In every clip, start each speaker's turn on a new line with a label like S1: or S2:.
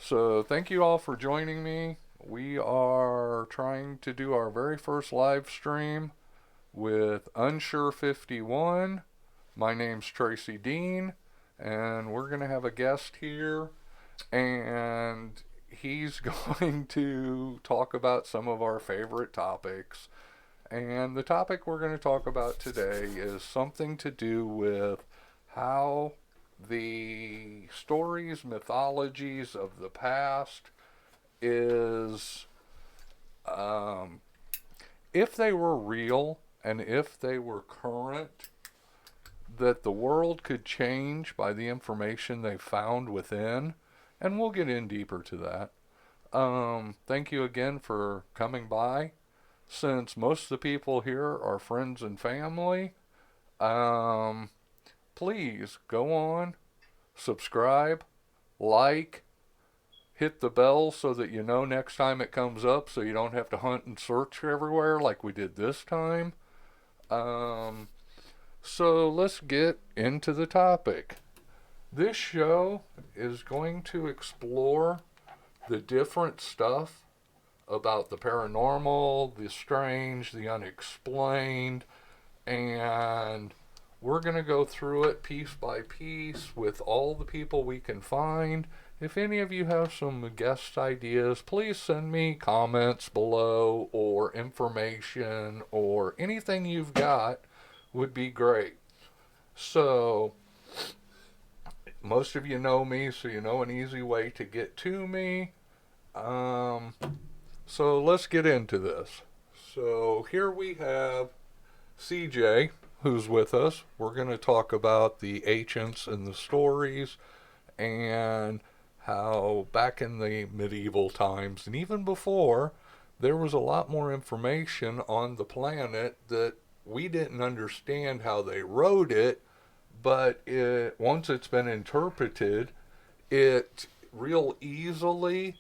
S1: So, thank you all for joining me. We are trying to do our very first live stream with Unsure 51. My name's Tracy Dean, and we're going to have a guest here, and he's going to talk about some of our favorite topics. And the topic we're going to talk about today is something to do with how the stories, mythologies of the past is, um, if they were real and if they were current, that the world could change by the information they found within. And we'll get in deeper to that. Thank you again for coming by. Since most of the people here are friends and family, um, please go on, subscribe, like, hit the bell so that you know next time it comes up so you don't have to hunt and search everywhere like we did this time. Um, so let's get into the topic. This show is going to explore the different stuff about the paranormal, the strange, the unexplained, and we're going to go through it piece by piece with all the people we can find. If any of you have some guest ideas, please send me comments below or information or anything you've got would be great. So, most of you know me, so you know an easy way to get to me. Um, so let's get into this. So here we have CJ, who's with us. We're going to talk about the ancients and the stories and how back in the medieval times and even before, there was a lot more information on the planet that we didn't understand how they wrote it, but once it's been interpreted, it real easily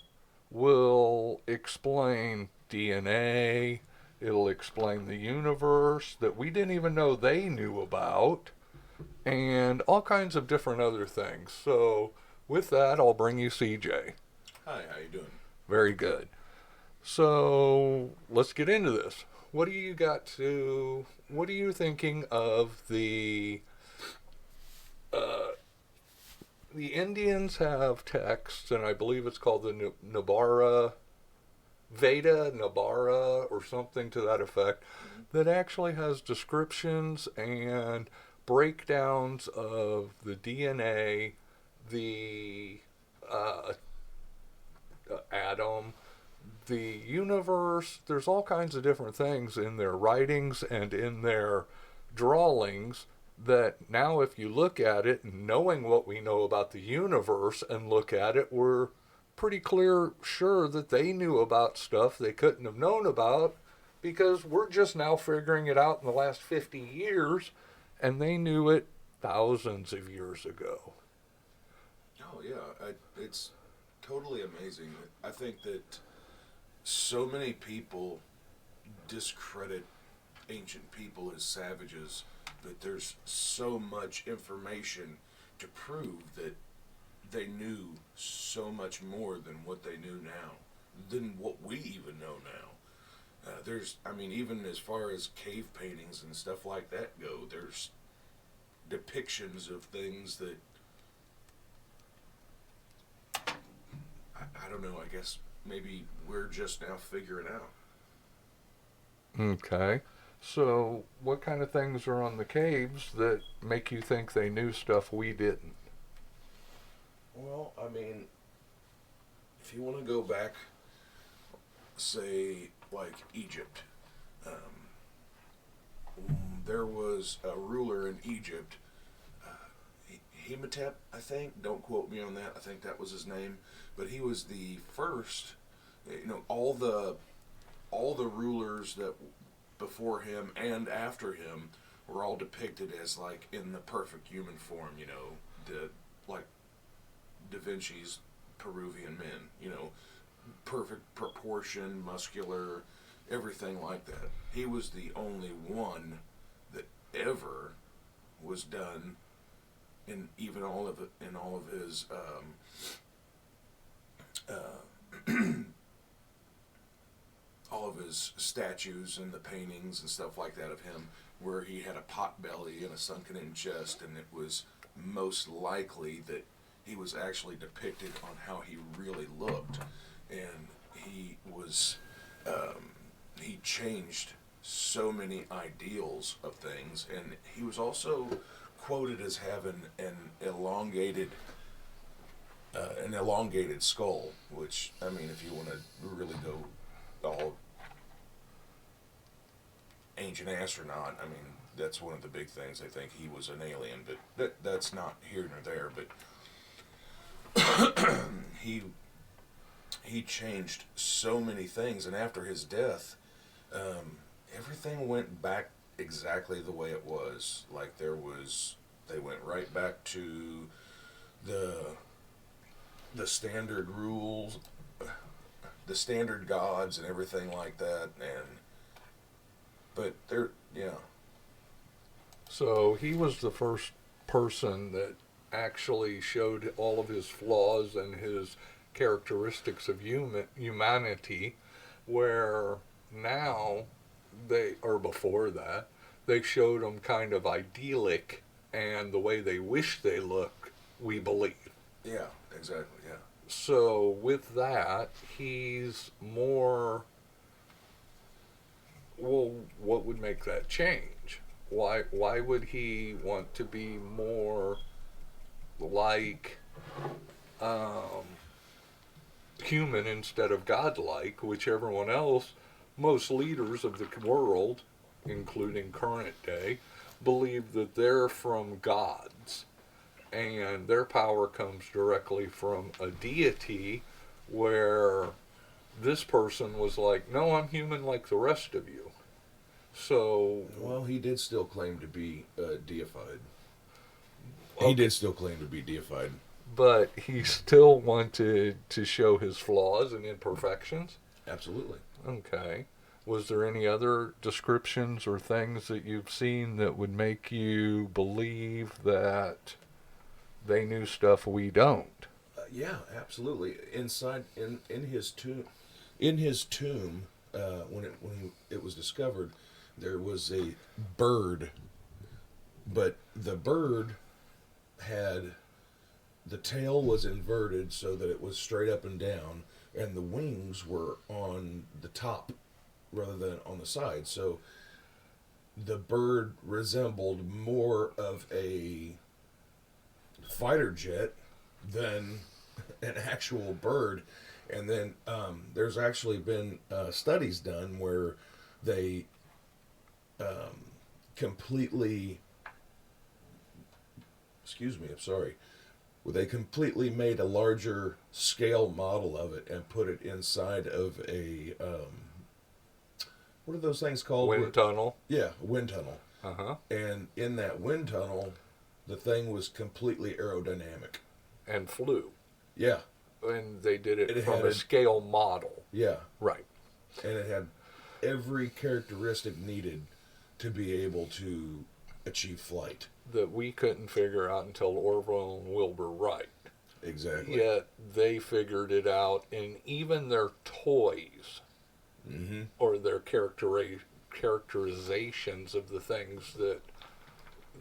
S1: will explain DNA. It'll explain the universe that we didn't even know they knew about, and all kinds of different other things. So, with that, I'll bring you CJ.
S2: Hi, how you doing?
S1: Very good. So, let's get into this. What are you thinking of uh, the Indians have texts, and I believe it's called the Nabara Veda Nabara or something to that effect, that actually has descriptions and breakdowns of the DNA, the uh, atom, the universe. There's all kinds of different things in their writings and in their drawings that now, if you look at it, knowing what we know about the universe and look at it, we're pretty clear sure that they knew about stuff they couldn't have known about because we're just now figuring it out in the last 50 years and they knew it thousands of years ago.
S2: Oh yeah, it's totally amazing. I think that so many people discredit ancient people as savages, but there's so much information to prove that they knew so much more than what they knew now, than what we even know now. I mean, even as far as cave paintings and stuff like that go, there's depictions of things that I don't know. I guess maybe we're just now figuring out.
S1: Okay. So, what kind of things are on the caves that make you think they knew stuff we didn't?
S2: Well, I mean, if you want to go back, say, like Egypt, there was a ruler in Egypt, Hematep, I think. Don't quote me on that. I think that was his name, but he was the first. You know, all the rulers that before him and after him were all depicted as like in the perfect human form. You know, the like Da Vinci's Peruvian men. You know, perfect proportion, muscular, everything like that. He was the only one that ever was done in even all of it in all of his was statues and the paintings and stuff like that of him where he had a pot belly and a sunken in chest, and it was most likely that he was actually depicted on how he really looked. And he was, he changed so many ideals of things, and he was also quoted as having an elongated skull, which, I mean, if you want to really go all ancient astronaut, I mean, that's one of the big things. They think he was an alien, but that's not here nor there. But he changed so many things, and after his death, everything went back exactly the way it was. Like they went right back to the standard rules, the standard gods, and everything like that. But they're, yeah.
S1: So he was the first person that actually showed all of his flaws and his characteristics of humanity, where now or before that, they showed them kind of idyllic and the way they wish they look, we believe.
S2: Yeah, exactly, yeah.
S1: So with that, he's more. Well, what would make that change? Why would he want to be more like human instead of godlike, which everyone else, most leaders of the world, including current day, believe that they're from gods and their power comes directly from a deity, where this person was like, no, I'm human like the rest of you. So,
S2: Well, he did still claim to be deified.
S1: okay,
S2: He did still claim to be deified.
S1: but he still wanted to show his flaws and imperfections.
S2: Absolutely.
S1: Okay. Was there any other descriptions or things that you've seen that would make you believe that they knew stuff we don't?
S2: Yeah, absolutely. Inside in his tomb, when it was discovered, there was a bird, but the bird had the tail was inverted so that it was straight up and down, and the wings were on the top rather than on the side. So the bird resembled more of a fighter jet than an actual bird. And then there's actually been studies done where they completely, excuse me, I'm sorry, where they completely made a larger scale model of it and put it inside of a, what are those things called?
S1: Wind tunnel.
S2: Yeah, a wind tunnel.
S1: Uh-huh.
S2: And in that wind tunnel, the thing was completely aerodynamic.
S1: And flew.
S2: Yeah.
S1: And they did it from
S2: had
S1: a scale model.
S2: Yeah.
S1: Right.
S2: And it had every characteristic needed to be able to achieve flight.
S1: That we couldn't figure out until Orville and Wilbur Wright.
S2: Exactly.
S1: Yet they figured it out in even their toys,
S2: Mm-hmm.
S1: or their characterizations of the things that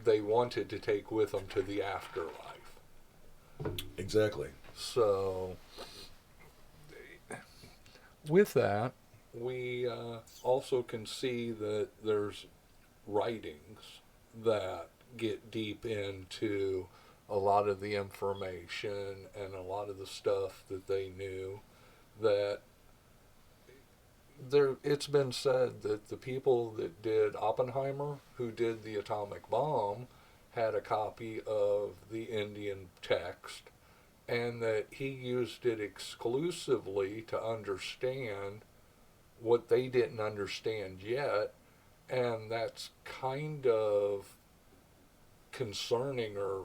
S1: they wanted to take with them to the afterlife.
S2: Exactly.
S1: So, with that, we also can see that there's writings that get deep into a lot of the information and a lot of the stuff that they knew. That it's been said that the people that did Oppenheimer, who did the atomic bomb, had a copy of the Indian text, and that he used it exclusively to understand what they didn't understand yet. And that's kind of concerning or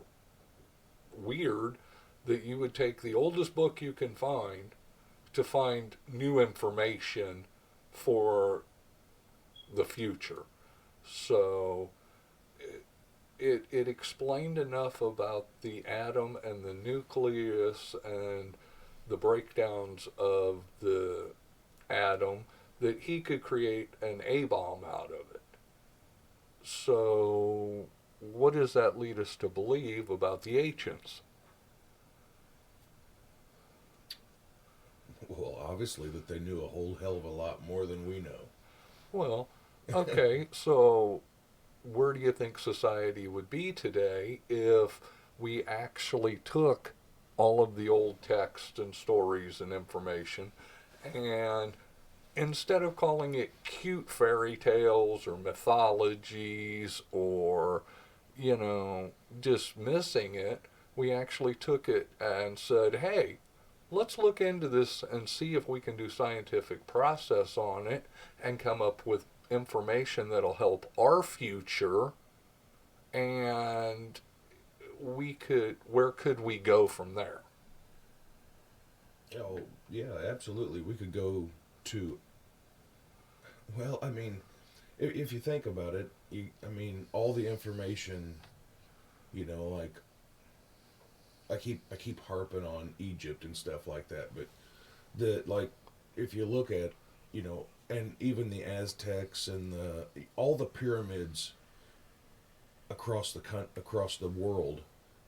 S1: weird that you would take the oldest book you can find to find new information for the future. So it explained enough about the atom and the nucleus and the breakdowns of the atom that he could create an A bomb out of it. So, what does that lead us to believe about the ancients?
S2: Well, obviously that they knew a whole hell of a lot more than we know.
S1: Well, okay, so where do you think society would be today if we actually took all of the old texts and stories and information and instead of calling it cute fairy tales or mythologies or, dismissing it, we actually took it and said, hey, let's look into this and see if we can do scientific process on it and come up with information that'll help our future and where could we go from there?
S2: Oh, yeah, absolutely. We could go to, well, I mean, if you think about it, all the information, like I keep harping on Egypt and stuff like that, but like if you look at, and even the Aztecs and all the pyramids across the world,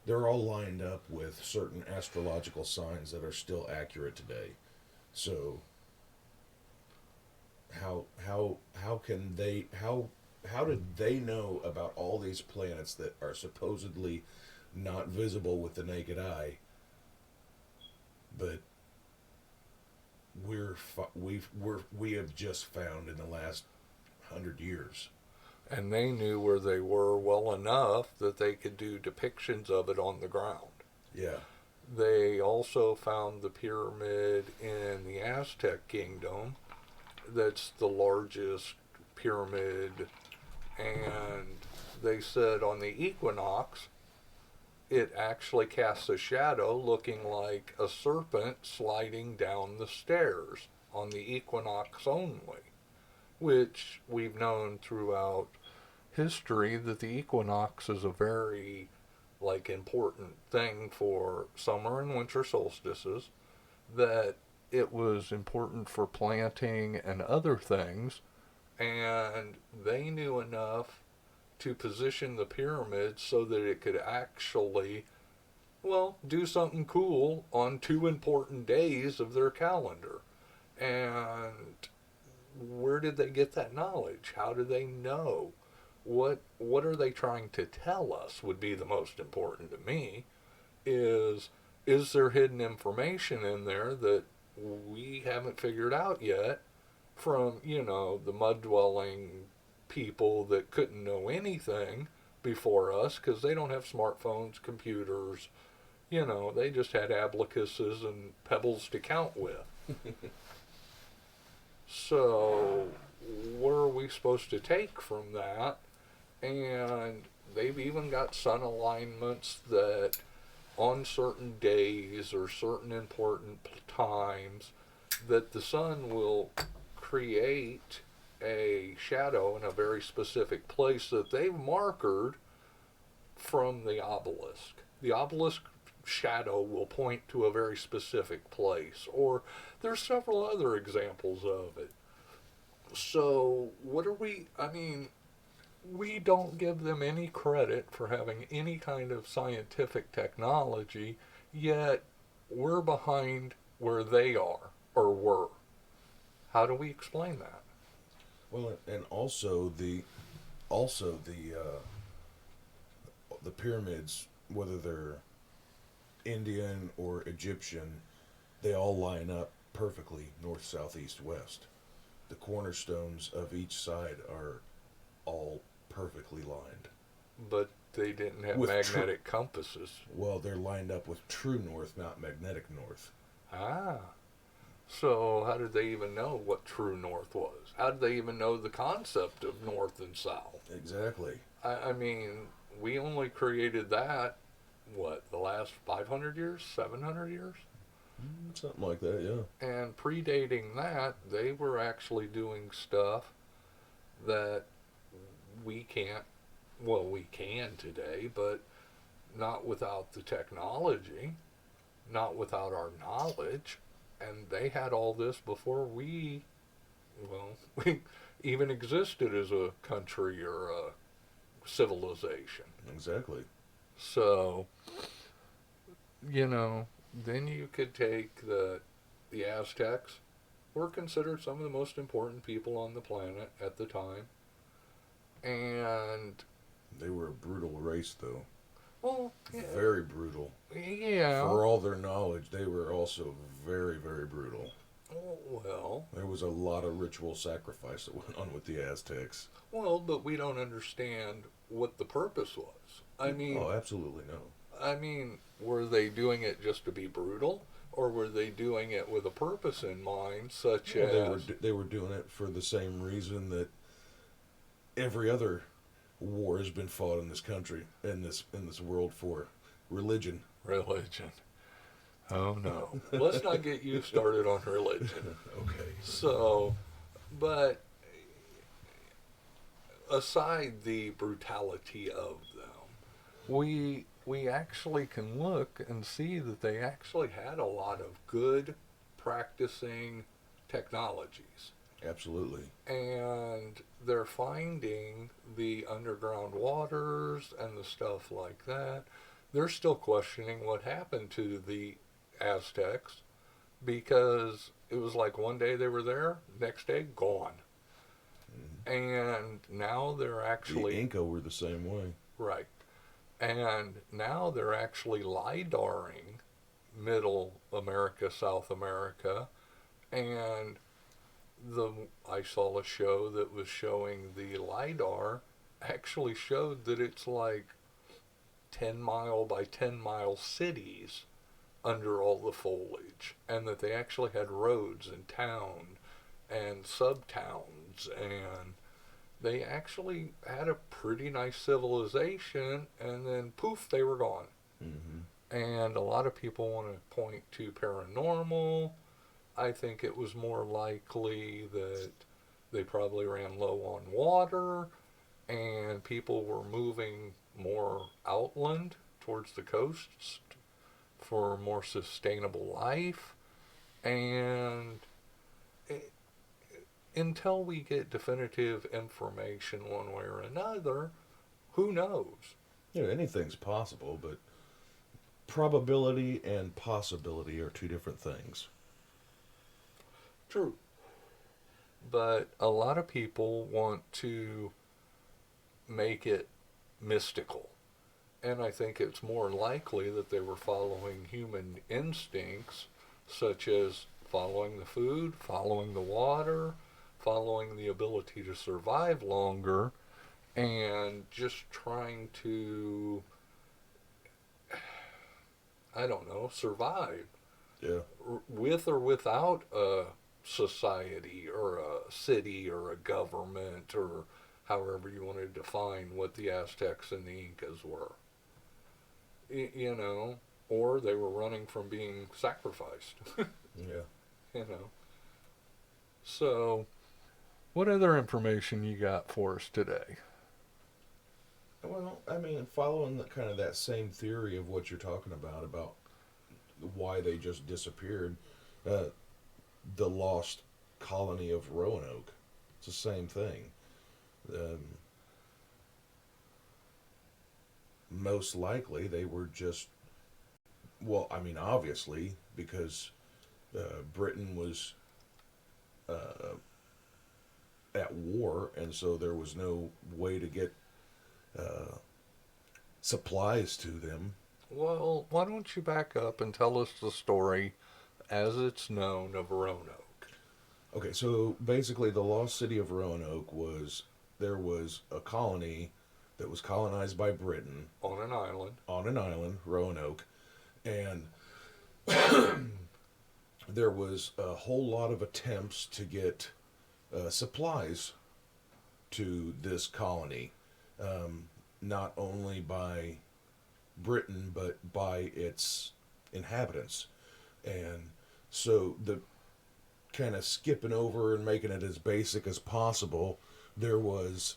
S2: they're all lined up with certain astrological signs that are still accurate today. So how did they know about all these planets that are supposedly not visible with the naked eye, but we have just found in the last 100 years?
S1: And they knew where they were well enough that they could do depictions of it on the ground.
S2: Yeah.
S1: They also found the pyramid in the Aztec kingdom that's the largest pyramid, and they said on the equinox it actually casts a shadow looking like a serpent sliding down the stairs on the equinox only, which we've known throughout history that the equinox is a very important thing for summer and winter solstices, that it was important for planting and other things, and they knew enough to position the pyramid so that it could actually, do something cool on two important days of their calendar. And where did they get that knowledge? How do they know? What are they trying to tell us would be the most important to me. Is there hidden information in there that we haven't figured out yet from, the mud dwelling people that couldn't know anything before us because they don't have smartphones, computers, they just had abacuses and pebbles to count with. So, what are we supposed to take from that? And they've even got sun alignments that on certain days or certain important times that the sun will create a shadow in a very specific place that they've markered from the obelisk. The obelisk shadow will point to a very specific place, or there's several other examples of it. So, what are we don't give them any credit for having any kind of scientific technology, yet we're behind where they are or were. How do we explain that?
S2: Well, and the pyramids, whether they're Indian or Egyptian, they all line up perfectly north, south, east, west. The cornerstones of each side are all perfectly lined.
S1: But they didn't have
S2: With
S1: magnetic compasses.
S2: Well, they're lined up with true north, not magnetic north.
S1: Ah. So how did they even know what true north was? How did they even know the concept of north and south?
S2: Exactly.
S1: I mean, we only created that, the last 500 years, 700 years?
S2: Something like that, yeah.
S1: And predating that, they were actually doing stuff that we can't, we can today, but not without the technology, not without our knowledge. And they had all this before we well, we even existed as a country or a civilization.
S2: Exactly.
S1: So, then you could take the Aztecs were considered some of the most important people on the planet at the time. And,
S2: They were a brutal race, though.
S1: well,
S2: Very brutal.
S1: yeah.
S2: For all their knowledge, they were also very, very brutal.
S1: Well,
S2: There was a lot of ritual sacrifice that went on with the Aztecs.
S1: but we don't understand what the purpose was.
S2: Oh, absolutely no.
S1: Were they doing it just to be brutal, or were they doing it with a purpose in mind, such
S2: Well,
S1: as
S2: they were doing it for the same reason that every other war has been fought in this country, in this world, for religion.
S1: religion? Oh no, let's not get you started on religion.
S2: Okay.
S1: So, but aside the brutality of them, we actually can look and see that they actually had a lot of good practicing technologies.
S2: Absolutely.
S1: And they're finding the underground waters and the stuff like that. They're still questioning what happened to the Aztecs because it was like one day they were there, next day gone. And now they're actually
S2: The Inca were the same way.
S1: right. And now they're actually lidaring Middle America, South America, and the I saw a show that was showing the lidar actually showed that it's like 10 mile by 10 mile cities under all the foliage, and that they actually had roads and town and sub towns, and they actually had a pretty nice civilization, and then poof, they were gone.
S2: Mm-hmm.
S1: And a lot of people want to point to paranormal. I think it was more likely that they probably ran low on water and people were moving more outland towards the coasts for more sustainable life. And it, until we get definitive information one way or another, who knows?
S2: Anything's possible, but probability and possibility are two different things.
S1: True. But a lot of people want to make it mystical. And I think it's more likely that they were following human instincts, such as following the food, following the water, following the ability to survive longer, and just trying to, I don't know, survive
S2: Yeah.
S1: with or without a society or a city or a government or however you want to define what the Aztecs and the Incas were. You know, or they were running from being sacrificed.
S2: Yeah.
S1: you know. So, what other information you got for us today?
S2: Well, I mean, following kind of that same theory of what you're talking about why they just disappeared, uh, the lost colony of Roanoke. It's the same thing. Um, Most likely, they were just, well, I mean, obviously, because Britain was uh, at war, and so there was no way to get uh, supplies to them.
S1: Well, why don't you back up and tell us the story as it's known of Roanoke?
S2: Okay, so basically, the lost city of Roanoke was there was a colony that was colonized by Britain
S1: On an island.
S2: on an island, Roanoke, and there was a whole lot of attempts to get supplies to this colony, not only by Britain but by its inhabitants. And so the kind of skipping over and making it as basic as possible, there was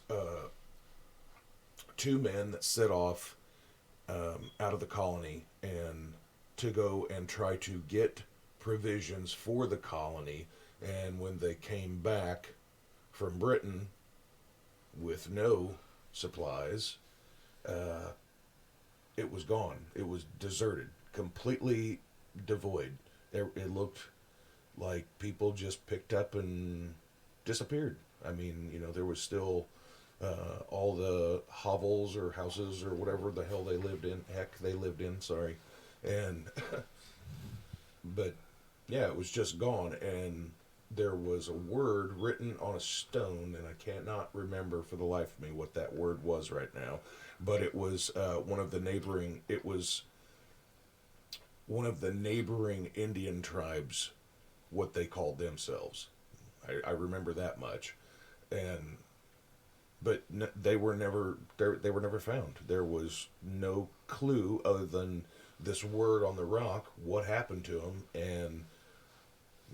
S2: two men that set off out of the colony and to go and try to get provisions for the colony. And when they came back, from Britain with no supplies. It was gone. It was deserted, completely devoid. It looked like people just picked up and disappeared. I mean, there was still all the hovels or houses or whatever the hell they lived in. Heck, they lived in. Sorry, and but yeah, it was just gone. And there was a word written on a stone, and I cannot remember for the life of me what that word was right now. But it was one of the neighboring. It was one of the neighboring Indian tribes, what they called themselves. I remember that much, and but they were never found. There was no clue other than this word on the rock. What happened to them, and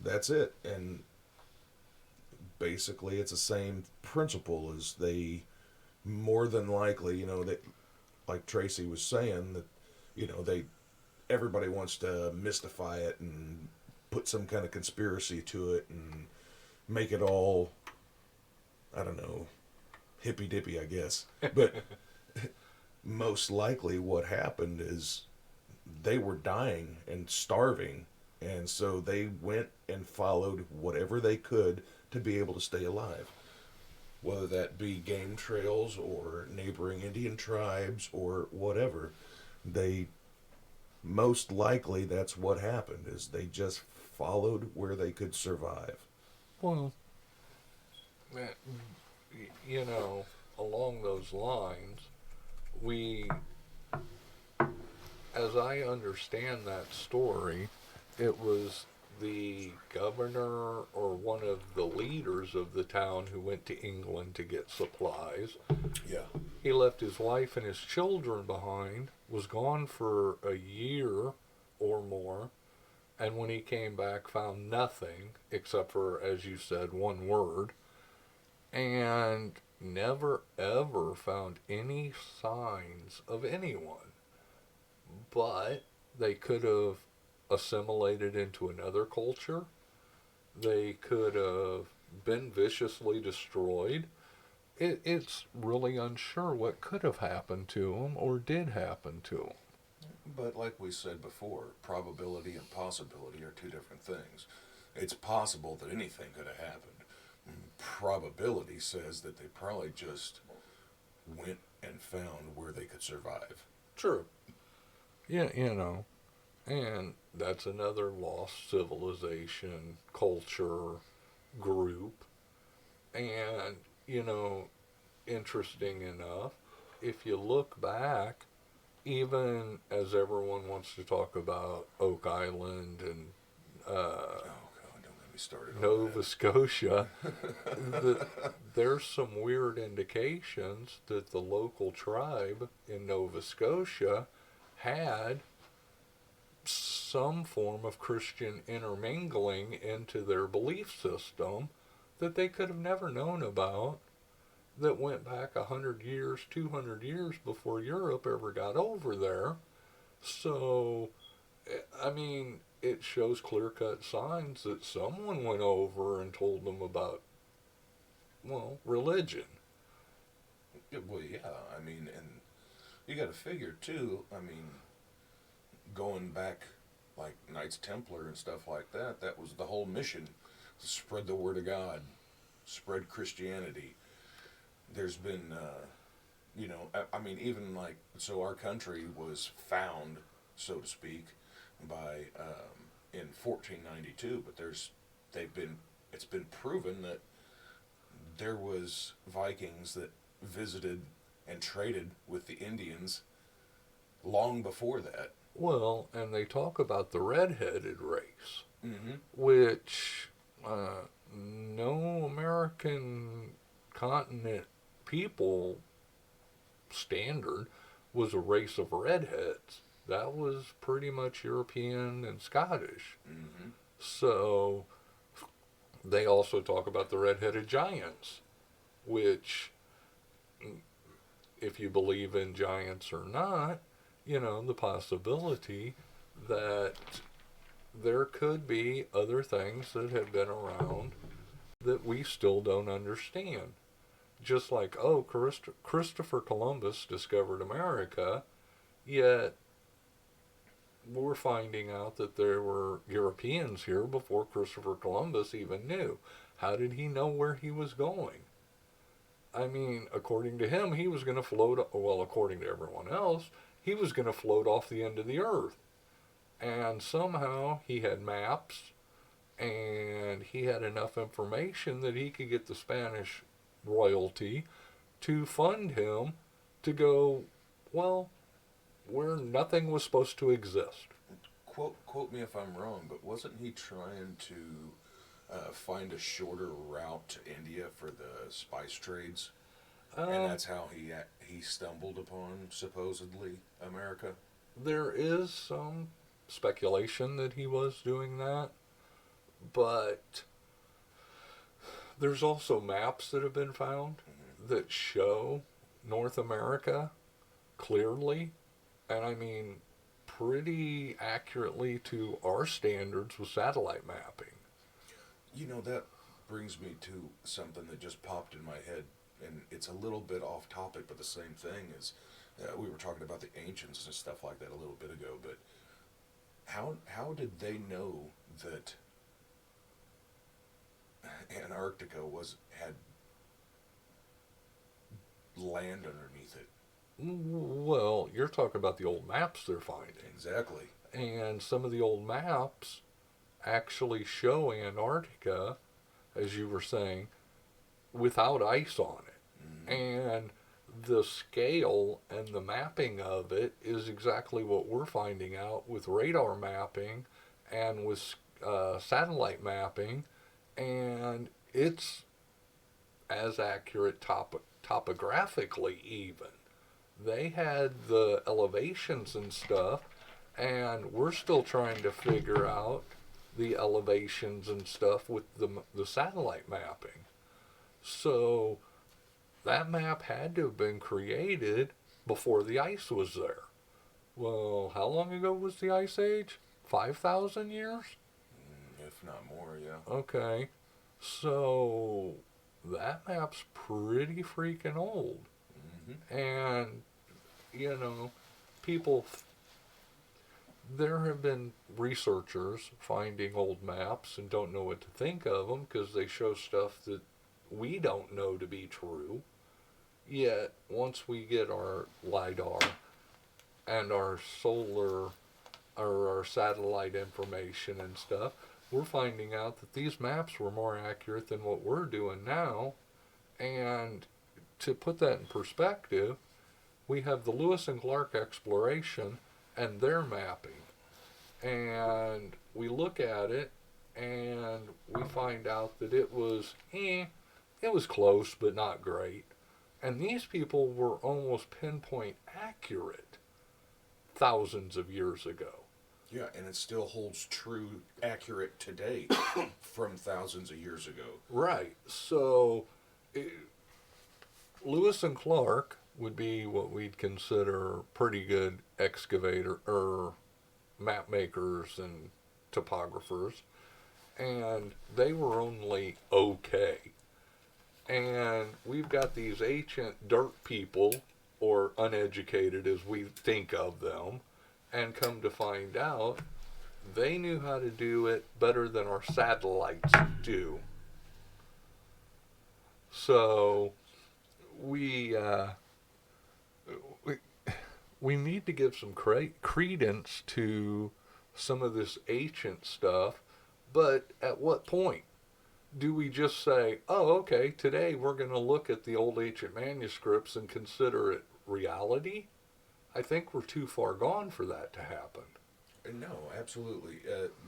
S2: that's it. And basically, it's the same principle as they more than likely, that like Tracy was saying that they everybody wants to mystify it and put some kind of conspiracy to it and make it all, I don't know, hippy dippy, I guess. But most likely what happened is they were dying and starving, and so they went and followed whatever they could to be able to stay alive. Whether that be game trails or neighboring Indian tribes or whatever, they most likely that's what happened is they just followed where they could survive.
S1: Well, that, along those lines, we, as I understand that story, it was the governor or one of the leaders of the town who went to England to get supplies.
S2: Yeah.
S1: He left his wife and his children behind, was gone for a year or more, and when he came back, found nothing except for, as you said, one word, and never ever found any signs of anyone. But they could have assimilated into another culture. They could have been viciously destroyed. It's really unsure what could have happened to them or did happen to them.
S2: But like we said before, probability and possibility are two different things. It's possible that anything could have happened. Probability says that they probably just went and found where they could survive.
S1: True. Yeah, and that's another lost civilization, culture, group. And, interesting enough, if you look back, even as everyone wants to talk about Oak Island and
S2: Oh God, don't get me started.
S1: Nova Scotia, there's some weird indications that the local tribe in Nova Scotia had some form of Christian intermingling into their belief system that they could have never known about, that went back 100 years, 200 years before Europe ever got over there. So, I mean, it shows clear-cut signs that someone went over and told them about, well, religion.
S2: Well, yeah, I mean, and you got to figure too. I mean, going back like Knights Templar and stuff like that, that was the whole mission: to spread the word of God, spread Christianity. There's been, I mean, even like so, our country was found, so to speak, by in 1492. But it's been proven that there was Vikings that visited and traded with the Indians long before that.
S1: Well, and they talk about the red-headed race,
S2: Mm-hmm.
S1: which no American continent people standard was a race of redheads. That was pretty much European and Scottish.
S2: Mm-hmm.
S1: So they also talk about the red-headed giants, which, if you believe in giants or not, the possibility that there could be other things that have been around that we still don't understand. Just like, oh, Christopher Columbus discovered America, yet we're finding out that there were Europeans here before Christopher Columbus even knew. How did he know where he was going? I mean, according to him, he was going to float, well, according to everyone else, he was going to float off the end of the earth. And somehow he had maps and he had enough information that he could get the Spanish royalty to fund him to go, well, where nothing was supposed to exist.
S2: Quote me if I'm wrong, but wasn't he trying to find a shorter route to India for the spice trades, and that's how he stumbled upon supposedly America?
S1: There is some speculation that he was doing that, but there's also maps that have been found that show North America clearly, and I mean pretty accurately to our standards with satellite mapping.
S2: You know, that brings me to something that just popped in my head, and it's a little bit off topic, but the same thing is we were talking about the ancients and stuff like that a little bit ago, but how did they know that Antarctica had land underneath it?
S1: Well, you're talking about the old maps they're finding.
S2: Exactly.
S1: And some of the old maps actually show Antarctica, as you were saying, without ice on it.
S2: Mm-hmm.
S1: And the scale and the mapping of it is exactly what we're finding out with radar mapping and with satellite mapping. And it's as accurate topographically, even. They had the elevations and stuff, and we're still trying to figure out the elevations and stuff with the satellite mapping. So that map had to have been created before the ice was there. Well, how long ago was the ice age? 5,000 years?
S2: If not more, yeah.
S1: Okay. So that map's pretty freaking old.
S2: Mm-hmm.
S1: And, you know, people, there have been researchers finding old maps and don't know what to think of them because they show stuff that we don't know to be true. Yet, once we get our LIDAR and our solar or our satellite information and stuff, we're finding out that these maps were more accurate than what we're doing now. And to put that in perspective, we have the Lewis and Clark exploration and their mapping. And we look at it and we find out that it was close but not great. And these people were almost pinpoint accurate thousands of years ago.
S2: Yeah, and it still holds true, accurate today from thousands of years ago.
S1: Right. So, Lewis and Clark would be what we'd consider pretty good excavator or map makers and topographers, and they were only okay. And we've got these ancient dirt people, or uneducated as we think of them, and come to find out they knew how to do it better than our satellites do. So we we, we need to give some credence to some of this ancient stuff, but at what point? Do we just say, oh, okay, today we're going to look at the old ancient manuscripts and consider it reality? I think we're too far gone for that to happen.
S2: No, absolutely.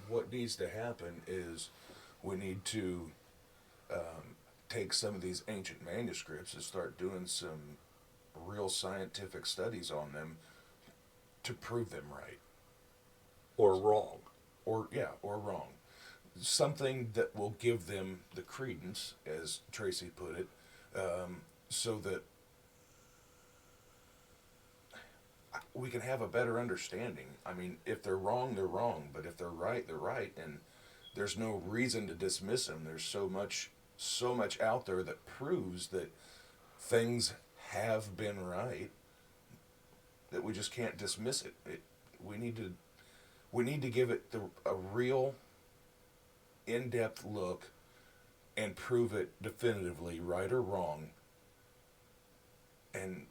S2: What needs to happen is we need to take some of these ancient manuscripts and start doing some real scientific studies on them to prove them right.
S1: Or wrong.
S2: Or wrong. Something that will give them the credence, as Tracy put it, so that we can have a better understanding. I mean, if they're wrong, they're wrong, but if they're right, and there's no reason to dismiss them. There's so much so much out there that proves that things have been right, that we just can't dismiss it. We need to give it a real in-depth look and prove it definitively, right or wrong, and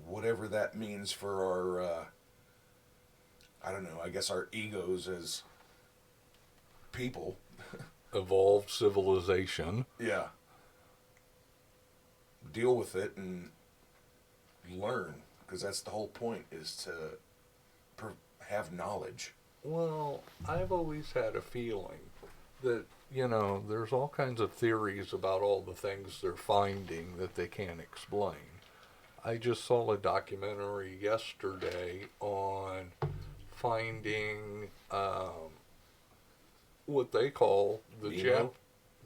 S2: whatever that means for our I don't know, I guess our egos as people.
S1: Evolved civilization.
S2: Yeah. Deal with it and learn, because that's the whole point, is to have knowledge.
S1: Well, I've always had a feeling that, there's all kinds of theories about all the things they're finding that they can't explain. I just saw a documentary yesterday on finding what they call
S2: Nemo?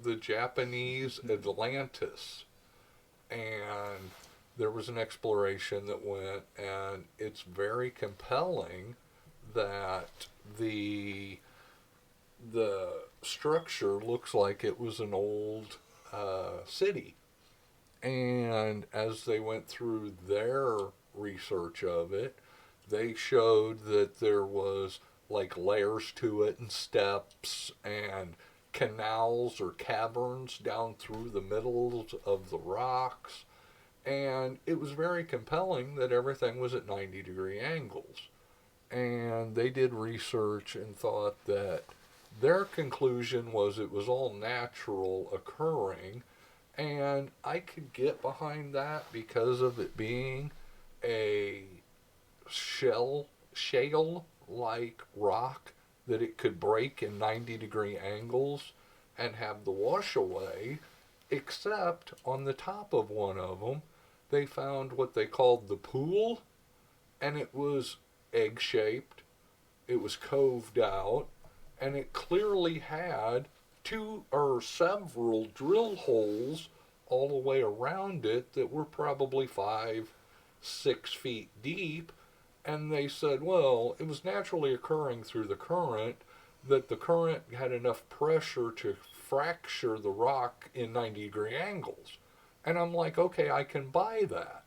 S1: the Japanese Atlantis, and there was an exploration that went, and it's very compelling that the structure looks like it was an old city. And as they went through their research of it, they showed that there was like layers to it and steps and canals or caverns down through the middles of the rocks. And it was very compelling that everything was at 90-degree angles. And they did research and thought that their conclusion was it was all natural occurring. And I could get behind that because of it being a shale like rock, that it could break in 90-degree angles and have the wash away, except on the top of one of them, they found what they called the pool, and it was egg shaped, it was coved out, and it clearly had two or several drill holes all the way around it that were probably 5-6 feet deep. And they said, well, it was naturally occurring through the current, that the current had enough pressure to fracture the rock in 90-degree angles. And I'm like, okay, I can buy that.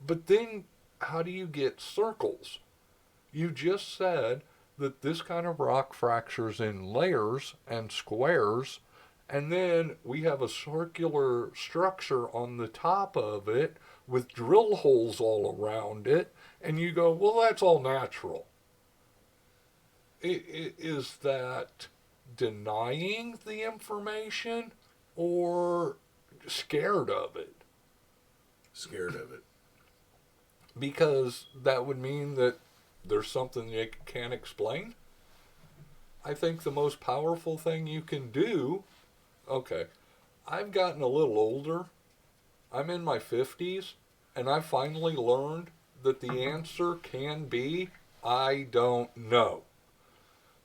S1: But then how do you get circles? You just said that this kind of rock fractures in layers and squares, and then we have a circular structure on the top of it with drill holes all around it, and you go, well, that's all natural. Is that denying the information or scared of it?
S2: Scared of it.
S1: Because that would mean that there's something you can't explain. I think the most powerful thing you can do, okay, I've gotten a little older. I'm in my 50s, and I finally learned that the answer can be, I don't know.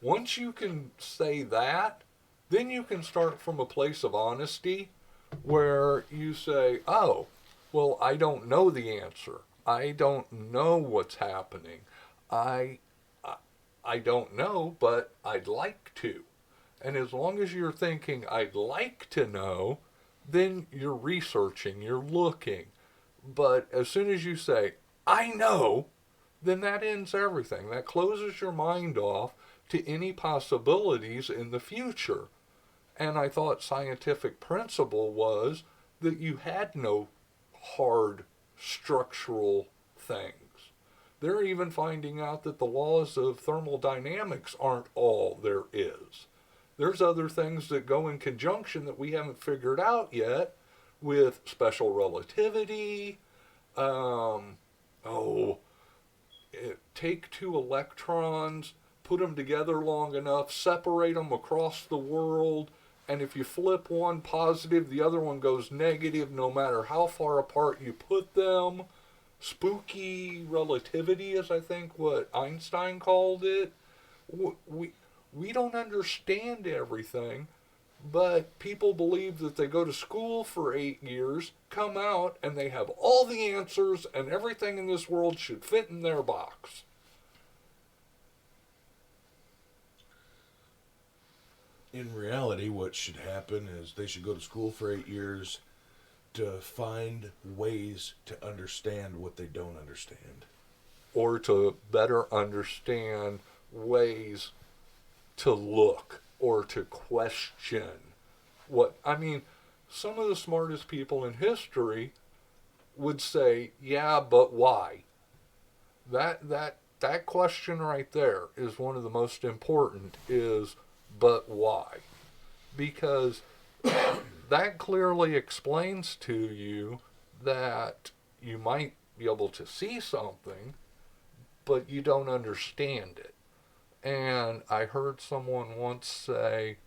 S1: Once you can say that, then you can start from a place of honesty where you say, oh, well, I don't know the answer. I don't know what's happening. I don't know, but I'd like to. And as long as you're thinking, I'd like to know, then you're researching, you're looking. But as soon as you say, I know, then that ends everything. That closes your mind off to any possibilities in the future. And I thought scientific principle was that you had no hard structural things. They're even finding out that the laws of thermodynamics aren't all there is. There's other things that go in conjunction that we haven't figured out yet, with special relativity. Take two electrons, put them together long enough, separate them across the world, and if you flip one positive, the other one goes negative no matter how far apart you put them. Spooky relativity is, I think, what Einstein called it. We don't understand everything, but people believe that they go to school for 8 years, come out, and they have all the answers, and everything in this world should fit in their box.
S2: In reality, what should happen is they should go to school for 8 years to find ways to understand what they don't understand.
S1: Or to better understand ways to look or to question what I mean. Some of the smartest people in history would say, "Yeah, but why?" That question right there is one of the most important. Is but why? Because that clearly explains to you that you might be able to see something, but you don't understand it. And I heard someone once say,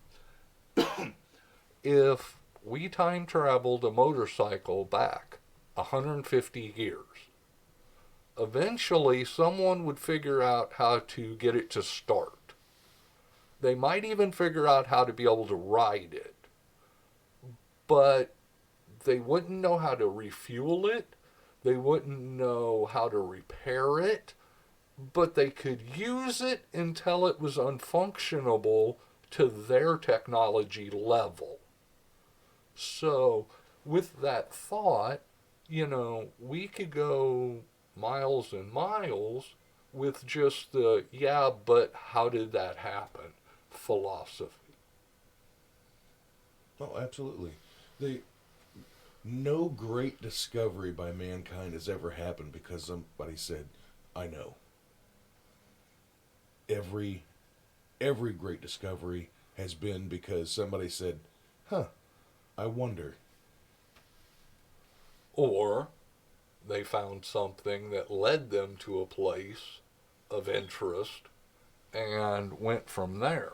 S1: if we time traveled a motorcycle back 150 years, eventually someone would figure out how to get it to start. They might even figure out how to be able to ride it, but they wouldn't know how to refuel it. They wouldn't know how to repair it, but they could use it until it was unfunctionable to their technology level. So, with that thought, we could go miles and miles with just the, yeah, but how did that happen philosophy.
S2: Oh, absolutely. They No great discovery by mankind has ever happened because somebody said, "I know." Every every great discovery has been because somebody said, "Huh, I wonder."
S1: Or they found something that led them to a place of interest and went from there.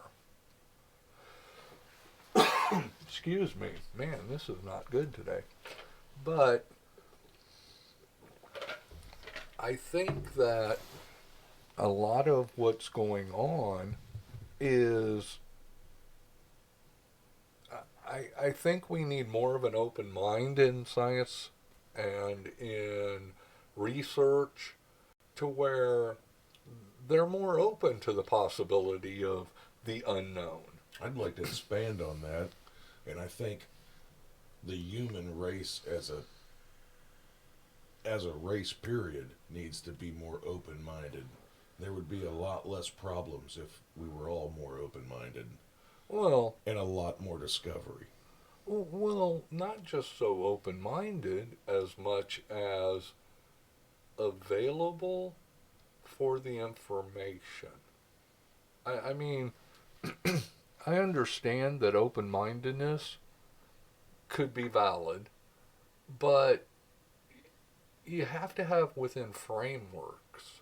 S1: Excuse me. Man, this is not good today. But I think that a lot of what's going on is I think we need more of an open mind in science and in research to where they're more open to the possibility of the unknown.
S2: I'd like to expand on that, and I think the human race as a race period needs to be more open-minded. There would be a lot less problems if we were all more open-minded
S1: Well,
S2: and a lot more discovery.
S1: well, not just so open minded as much as available for the information. I mean, I understand that open mindedness could be valid, but you have to have within frameworks.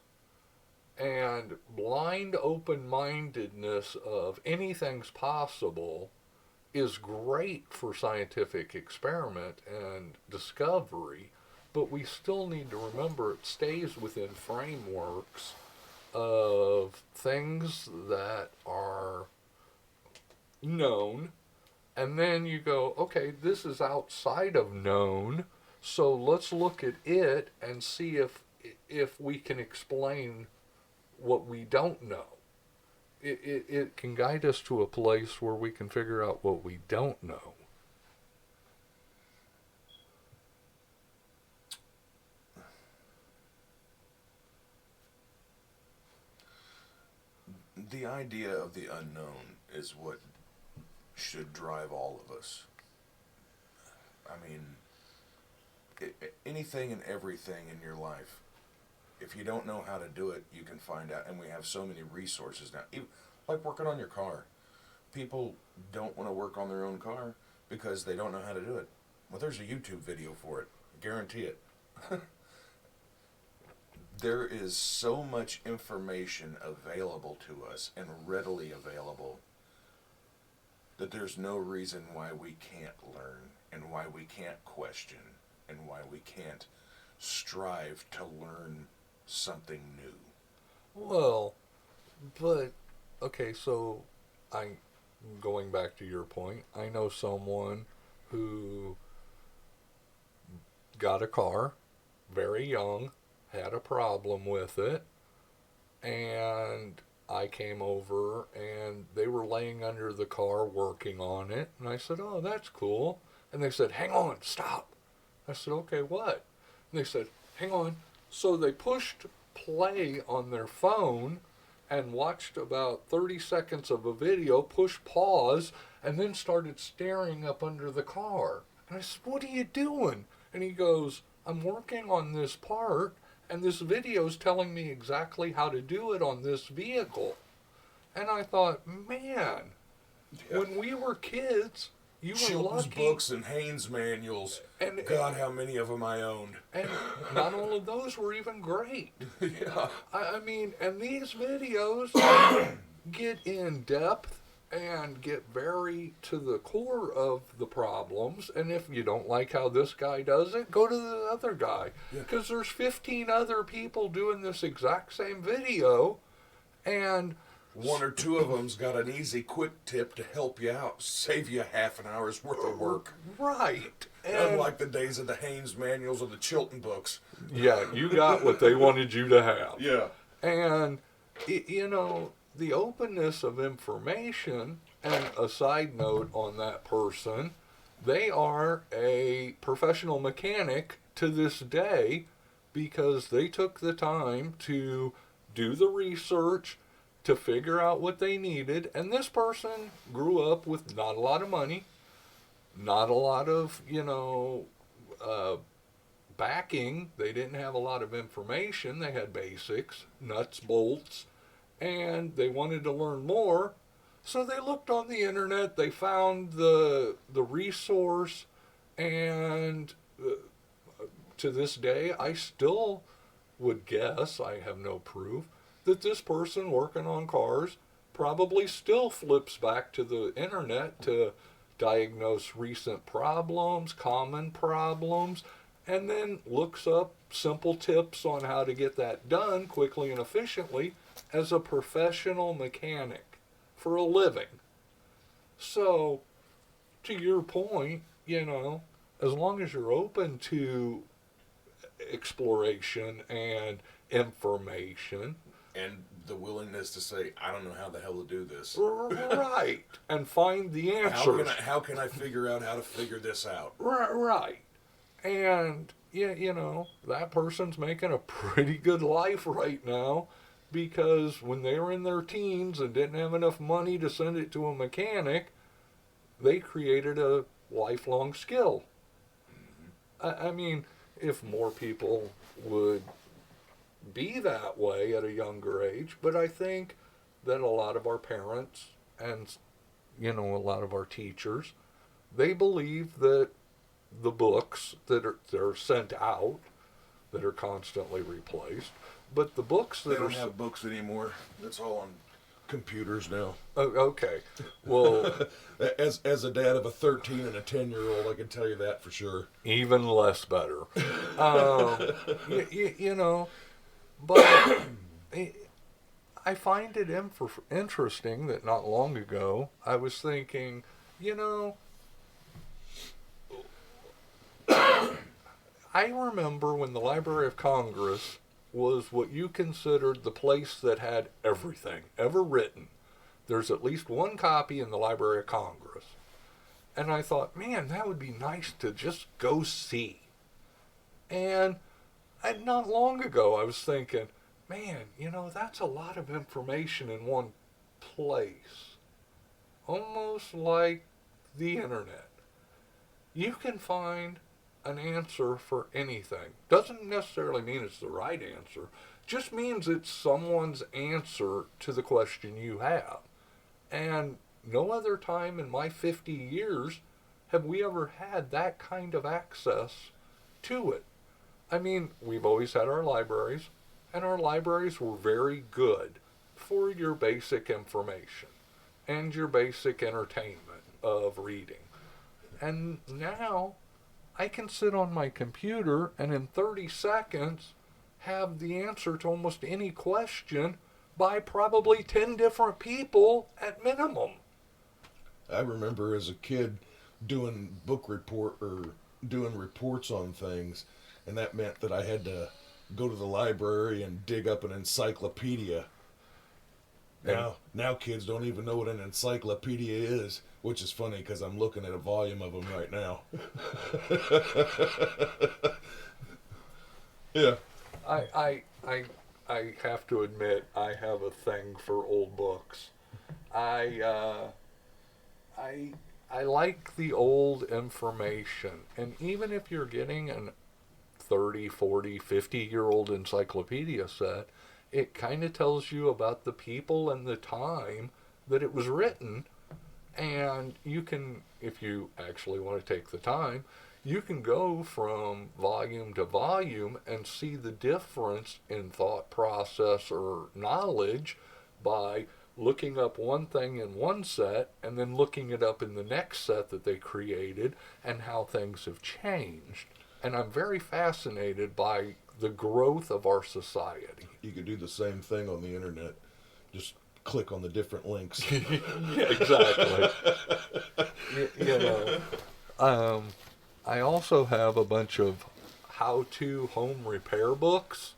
S1: And blind open mindedness of anything's possible is great for scientific experiment and discovery, but we still need to remember it stays within frameworks of things that are known, and then you go, okay, this is outside of known, so let's look at it and see if we can explain what we don't know. It can guide us to a place where we can figure out what we don't know.
S2: The idea of the unknown is what should drive all of us. I mean, anything and everything in your life, if you don't know how to do it, you can find out. And we have so many resources now. Even, like working on your car. People don't want to work on their own car because they don't know how to do it. Well, there's a YouTube video for it. Guarantee it. There is so much information available to us and readily available that there's no reason why we can't learn and why we can't question and why we can't strive to learn something new.
S1: Well, but okay, so I'm going back to your point. I know someone who got a car very young, had a problem with it, and I came over and they were laying under the car working on it. And I said, "Oh, that's cool." And they said, "Hang on, stop." I said, "Okay, what?" And they said, "Hang on." So they pushed play on their phone and watched about 30 seconds of a video, pushed pause, and then started staring up under the car. And I said, "What are you doing?" And he goes, "I'm working on this part, and this video's telling me exactly how to do it on this vehicle." And I thought, man,
S2: Yeah.
S1: when we were kids, you were
S2: Children's
S1: lucky.
S2: books and Haynes manuals.
S1: And,
S2: God, how many of them I owned.
S1: and not all of those were even great.
S2: Yeah.
S1: I mean, and these videos get in depth and get very to the core of the problems. And if you don't like how this guy does it, go to the other guy.
S2: Yeah.
S1: Because there's 15 other people doing this exact same video. And
S2: One or two of them's got an easy, quick tip to help you out, save you half an hour's worth of work.
S1: right. And
S2: Unlike the days of the Haynes manuals or the Chilton books.
S1: yeah, you got what they wanted you to have.
S2: Yeah.
S1: And, you know, the openness of information, and a side note on that person, they are a professional mechanic to this day because they took the time to do the research to figure out what they needed. And this person grew up with not a lot of money, not a lot of, backing. They didn't have a lot of information. They had basics, nuts, bolts, and they wanted to learn more. So they looked on the internet. They found the resource, and to this day, I still would guess, I have no proof, that this person working on cars probably still flips back to the internet to diagnose recent problems, common problems, and then looks up simple tips on how to get that done quickly and efficiently as a professional mechanic for a living. So, to your point, as long as you're open to exploration and information,
S2: And the willingness to say, I don't know how the hell to do this.
S1: right, and find the answers.
S2: How can I figure out how to figure this out?
S1: Right. And, that person's making a pretty good life right now because when they were in their teens and didn't have enough money to send it to a mechanic, they created a lifelong skill. I mean, if more people would be that way at a younger age, but I think that a lot of our parents and, a lot of our teachers, they believe that the books that are sent out, that are constantly replaced, but the books
S2: They
S1: that
S2: don't
S1: are
S2: have books anymore. It's all on computers now.
S1: okay, well,
S2: As a dad of a 13 and a 10-year-old, I can tell you that for sure.
S1: even less better. You know, but I find it interesting that not long ago I was thinking, I remember when the Library of Congress was what you considered the place that had everything ever written. There's at least one copy in the Library of Congress. And I thought, man, that would be nice to just go see. And not long ago I was thinking, man, that's a lot of information in one place. Almost like the internet. You can find an answer for anything. Doesn't necessarily mean it's the right answer. Just means it's someone's answer to the question you have. And no other time in my 50 years have we ever had that kind of access to it. I mean, we've always had our libraries, and our libraries were very good for your basic information and your basic entertainment of reading. And now I can sit on my computer and in 30 seconds have the answer to almost any question by probably 10 different people at minimum.
S2: I remember as a kid doing doing reports on things, and that meant that I had to go to the library and dig up an encyclopedia
S1: And
S2: Now kids don't even know what an encyclopedia is, which is funny because I'm looking at a volume of them right now. Yeah.
S1: I, I, I, I have to admit, I have a thing for old books. I, I, I like the old information. And even if you're getting an 30, 40, 50-year old encyclopedia set, it kind of tells you about the people and the time that it was written. And you can, if you actually want to take the time, you can go from volume to volume and see the difference in thought process or knowledge by looking up one thing in one set and then looking it up in the next set that they created and how things have changed. And I'm very fascinated by the growth of our society.
S2: You could do the same thing on the internet. Just click on the different links.
S1: Yeah, exactly. You know, I also have a bunch of how-to home repair books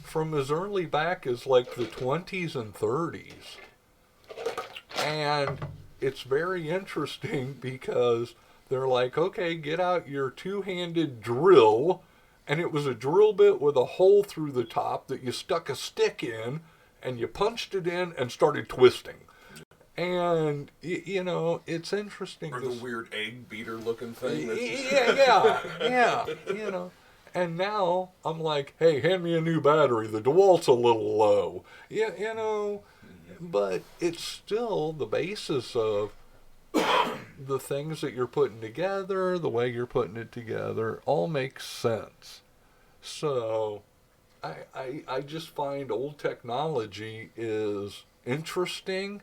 S1: from as early back as like the 20s and 30s. And it's very interesting because they're like, okay, get out your two-handed drill. And it was a drill bit with a hole through the top that you stuck a stick in and you punched it in and started twisting. And, it's interesting.
S2: Or the weird egg beater looking thing.
S1: Yeah, And now I'm like, hey, hand me a new battery. The DeWalt's a little low. Yeah. But it's still the basis of the things that you're putting together, the way you're putting it together, all makes sense. So I just find old technology is interesting.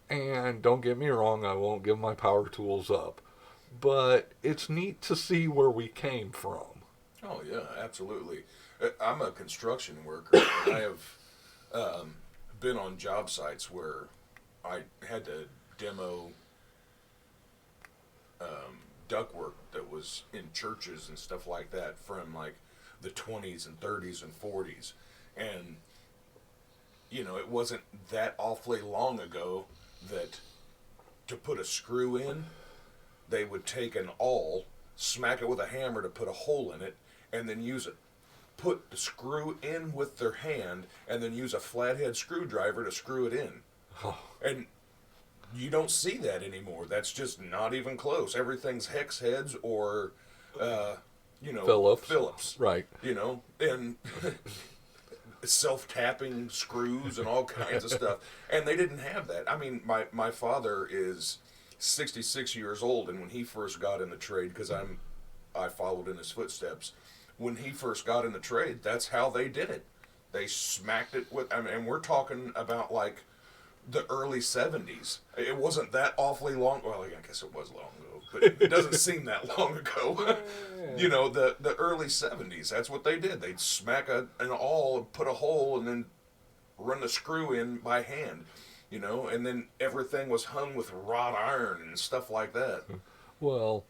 S1: And don't get me wrong, I won't give my power tools up. But it's neat to see where we came from.
S2: Oh, yeah, absolutely. I'm a construction worker. And I have been on job sites where I had to demo ductwork that was in churches and stuff like that from like the 20s and 30s and 40s. And, it wasn't that awfully long ago that to put a screw in, they would take an awl, smack it with a hammer to put a hole in it, and then put the screw in with their hand, and then use a flathead screwdriver to screw it in.
S1: Oh.
S2: And you don't see that anymore. That's just not even close. Everything's hex heads or, Phillips.
S1: Right.
S2: And self-tapping screws and all kinds of stuff. And they didn't have that. I mean, my father is 66 years old, and when he first got in the trade, because I followed in his footsteps, when he first got in the trade, that's how they did it. They smacked it with, and we're talking about like the early 70s. It wasn't that awfully long. Well, I guess it was long ago, but it doesn't seem that long ago. The early 70s, that's what they did. They'd smack an awl and put a hole and then run the screw in by hand, and then everything was hung with wrought iron and stuff like that.
S1: Well,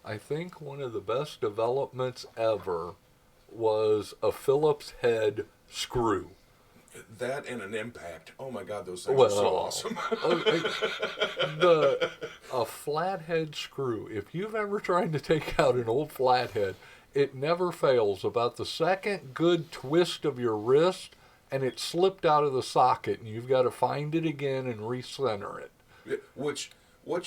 S1: I think one of the best developments ever was a Phillips head screw.
S2: That and an impact. Oh my God, those things are so awesome.
S1: A flathead screw. If you've ever tried to take out an old flathead, it never fails. About the second good twist of your wrist, and it slipped out of the socket, and you've got to find it again and recenter it.
S2: Which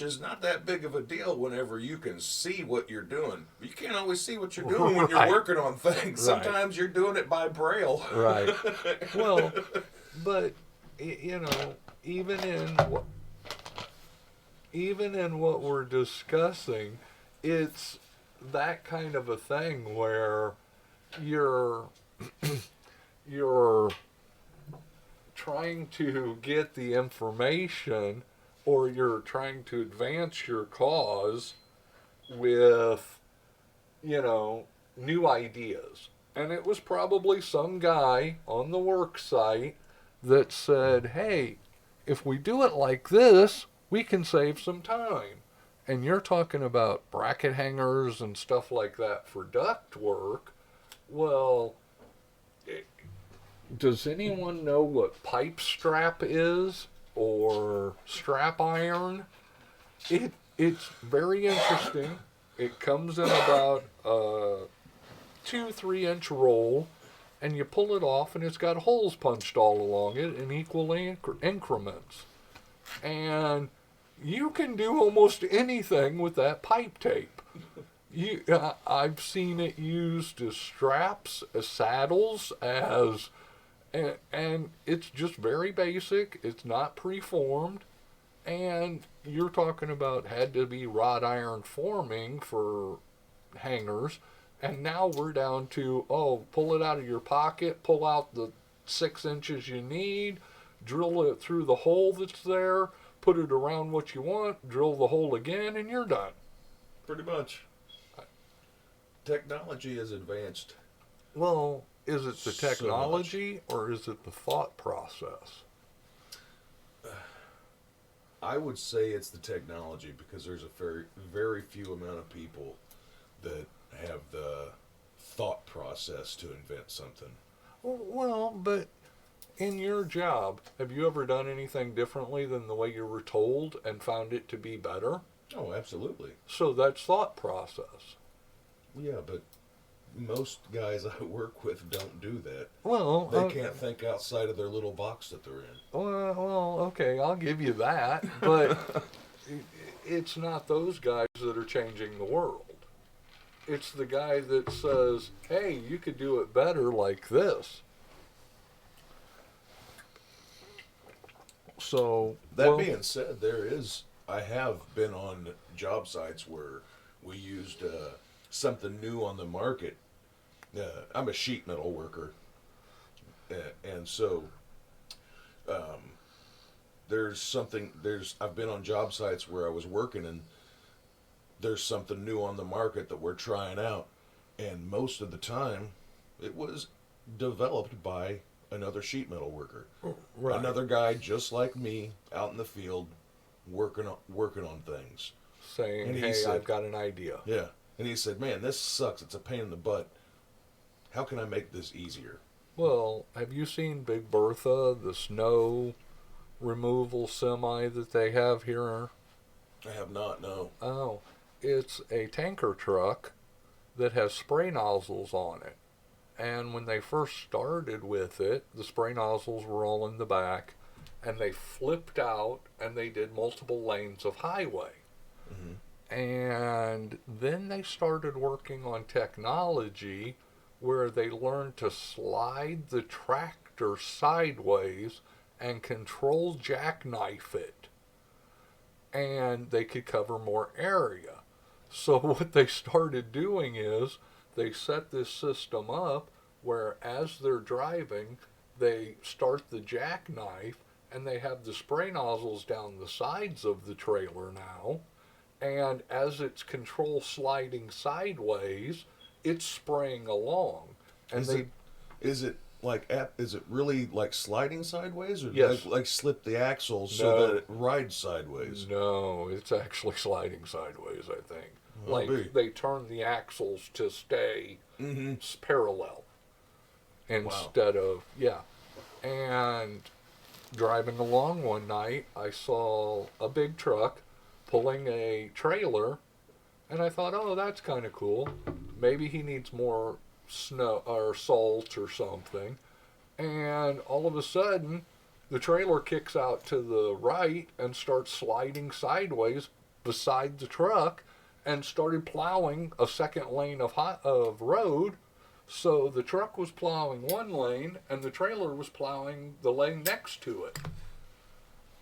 S2: is not that big of a deal whenever you can see what you're doing. You can't always see what you're doing when you're working on things.
S1: Right.
S2: Sometimes you're doing it by braille.
S1: Right. Well, but even in what we're discussing, it's that kind of a thing where you're trying to get the information, or you're trying to advance your cause with, new ideas. And it was probably some guy on the work site that said, hey, if we do it like this, we can save some time. And you're talking about bracket hangers and stuff like that for duct work. Well, Does anyone know what pipe strap is or strap iron? It's very interesting. It comes in about a 2-3 inch roll, and you pull it off, and it's got holes punched all along it in equal increments. And you can do almost anything with that pipe tape. I've seen it used as straps, as saddles, and it's just very basic. It's not preformed, and you're talking about had to be wrought iron forming for hangers, and now we're down to pull it out of your pocket, pull out the 6 inches you need, drill it through the hole that's there, put it around what you want, drill the hole again, and you're done.
S3: Pretty much. Technology has advanced.
S1: Well, is it the
S3: So
S1: technology or is it the thought process?
S3: I would say it's the technology because there's a very few amount of people that have the thought process to invent something.
S1: Well, but in your job, have you ever done anything differently than the way you were told and found it to be better?
S3: Oh, absolutely.
S1: So that's thought process.
S3: Yeah, but most guys I work with don't do that.
S1: Well,
S3: They can't think outside of their little box that they're in.
S1: Okay, I'll give you that, but it's not those guys that are changing the world. It's the guy that says, "Hey, you could do it better like this." So
S3: That being said, I have been on job sites where we used something new on the market. I'm a sheet metal worker, and so I've been on job sites where I was working and there's something new on the market that we're trying out, and most of the time it was developed by another sheet metal worker,
S1: right.
S3: another guy just like me out in the field working on things.
S1: Saying,
S3: And he
S1: "Hey,
S3: said-
S1: I've got an idea."
S3: Yeah, and he said, "Man, this sucks. It's a pain in the butt. How can I make this easier?"
S1: Well, have you seen Big Bertha, the snow removal semi that they have here?
S3: I have not. No.
S1: Oh, it's a tanker truck that has spray nozzles on it. And when they first started with it, the spray nozzles were all in the back, and they flipped out and they did multiple lanes of highway.
S3: Mm-hmm.
S1: And then they started working on technology where they learned to slide the tractor sideways and control jackknife it. And they could cover more area. So what they started doing is they set this system up where as they're driving, they start the jackknife and they have the spray nozzles down the sides of the trailer now. And as it's control sliding sideways, it's spraying along. And
S3: Is it really like sliding sideways, or
S1: Yes.
S3: like slip the axle so
S1: No.
S3: that it rides sideways?
S1: No, it's actually sliding sideways, I think.
S3: Well,
S1: Like they turn the axles to stay
S3: Mm-hmm.
S1: parallel instead of, yeah. And driving along one night, I saw a big truck pulling a trailer, and I thought, oh, that's kind of cool. Maybe he needs more snow or salt or something. And all of a sudden, the trailer kicks out to the right and starts sliding sideways beside the truck and started plowing a second lane of road. So the truck was plowing one lane and the trailer was plowing the lane next to it.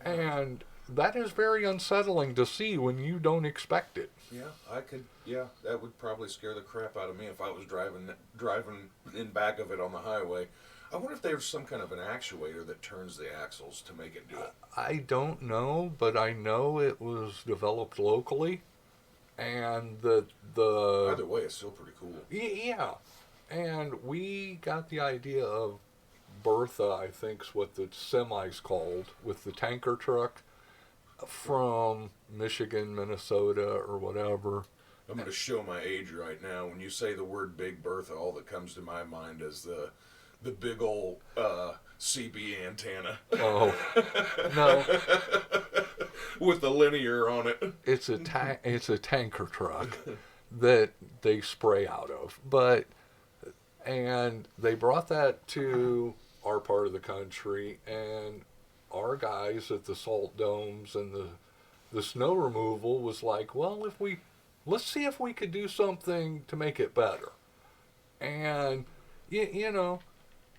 S1: And that is very unsettling to see when you don't expect it.
S2: Yeah, I could. Yeah, that would probably scare the crap out of me if I was driving in back of it on the highway. I wonder if there's some kind of an actuator that turns the axles to make it do it.
S1: I don't know, but I know it was developed locally, and
S2: Either way, it's still pretty cool.
S1: yeah, and we got the idea of Bertha, I think's what the semi's called, with the tanker truck from Michigan, Minnesota, or whatever.
S2: I'm going to show my age right now. When you say the word Big Bertha, all that comes to my mind is the
S3: the big old CB antenna
S1: Oh, no,
S3: with the linear on it.
S1: it's a tanker truck that they spray out of. And they brought that to our part of the country, and our guys at the salt domes and the snow removal was like, well, let's see if we could do something to make it better. And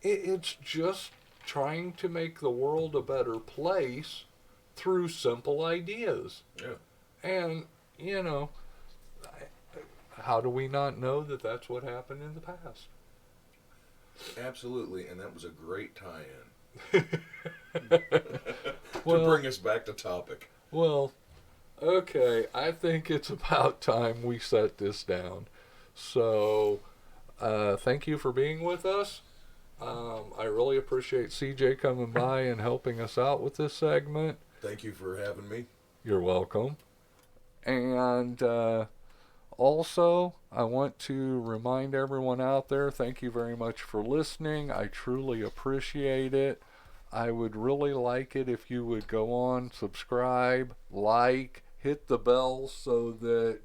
S1: it's just trying to make the world a better place through simple ideas.
S3: Yeah.
S1: And how do we not know that that's what happened in the past?
S3: Absolutely, and that was a great tie-in.
S1: Well,
S3: to bring us back to topic.
S1: Well, okay, I think it's about time we set this down. So, thank you for being with us. I really appreciate CJ coming by and helping us out with this segment.
S3: Thank you for having me.
S1: You're welcome. And also, I want to remind everyone out there, thank you very much for listening. I truly appreciate it. I would really like it if you would go on, subscribe, like, hit the bell so that,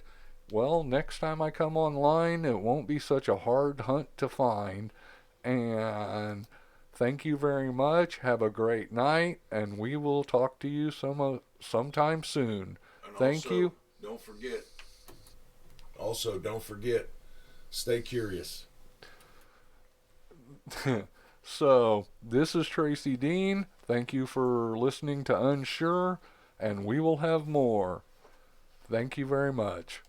S1: well, next time I come online, it won't be such a hard hunt to find. And thank you very much. Have a great night, and we will talk to you sometime soon.
S3: And
S1: Thank
S3: also,
S1: you.
S3: Don't forget, stay curious.
S1: So, this is Tracy Dean. Thank you for listening to Unsure, and we will have more. Thank you very much.